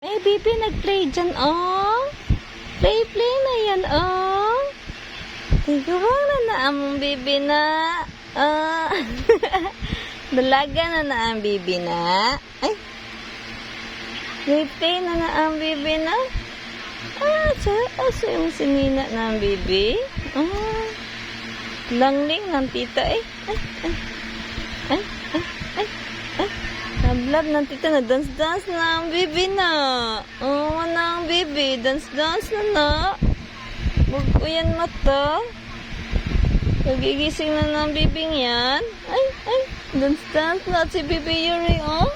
Eh, Bibi, nag-play dyan, oh. Play na yan, oh. Tigawang na ang Bibi na. Dalaga na ang Bibi na. Ay. Play na ang Bibi na. Sa yung sinina na ang Bibi. Langling ng tita, eh. Ay. Nablab ng tita na dance na ang Bibi na. Na ang Bibi. Dance na. Magkuyan mata. Pagigising na ng bibing yan. Ay. Dance na si Bibi Yuri, oh.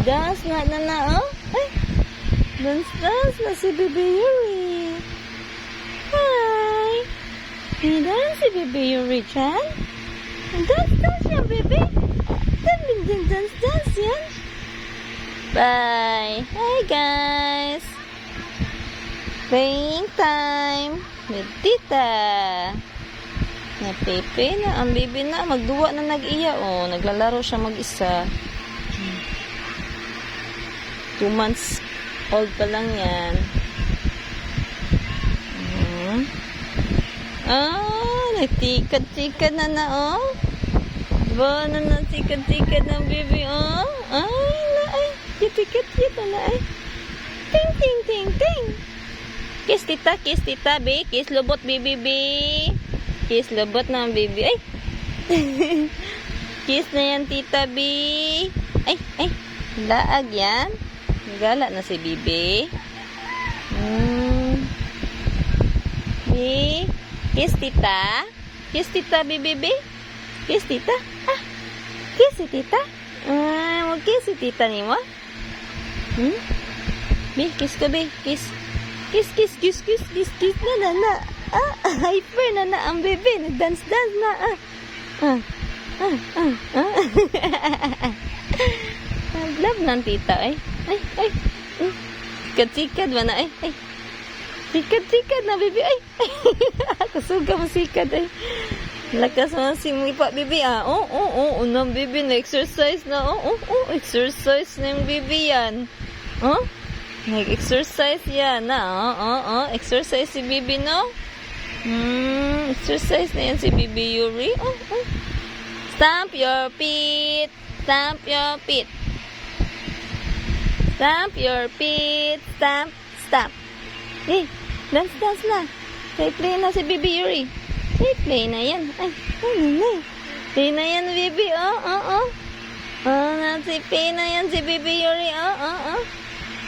Dance na, oh. Ay. Dance na si Bibi Yuri. Hi. Dance si Bibi Yuri chan. Dance yan, Bibi. Dance yan. Bye. Hi, guys. Playing time with Tita. Na Pepe na. Ang Bibi na. Magduwa na nag-iya. Naglalaro siya mag-isa. 2 months old pa lang yan. Nagtikad-tikad na, oh. Diba na tikad-tikad ng Bibi, oh. Ay. Tikad-tikad na, ay. Ting. Kiss tita, be. Kiss lubot, Bibi, be. Kiss lubot ng Bibi. Ay. Kiss na yan, tita, be. Ay. Laag yan. Gala na si Bibi. Be. Kiss tita. Kiss tita, Bibi, be. Kiss tita. Kiss si tita. Mag-kiss si tita ni mo. Be, kiss ka, be. Kiss na. Hyper na ang Bibi. Nag-dance na. Love ng tita, ay. Sikad ba na, ay. Sikad na, Bibi, ay. Kasuga mo sikad, ay. Lakas mo si Mipa, Bibi, unang Bibi na exercise na, exercise na yung Bibi yan. Nag-exercise yan na, exercise si Bibi, no? Exercise na yan si Bibi Yuri. Stamp your feet. Stamp. Eh, dance na. Play na si Bibi Yuri. Play na yan. Play na yan, Bibi, Play na yan si Bibi Yuri,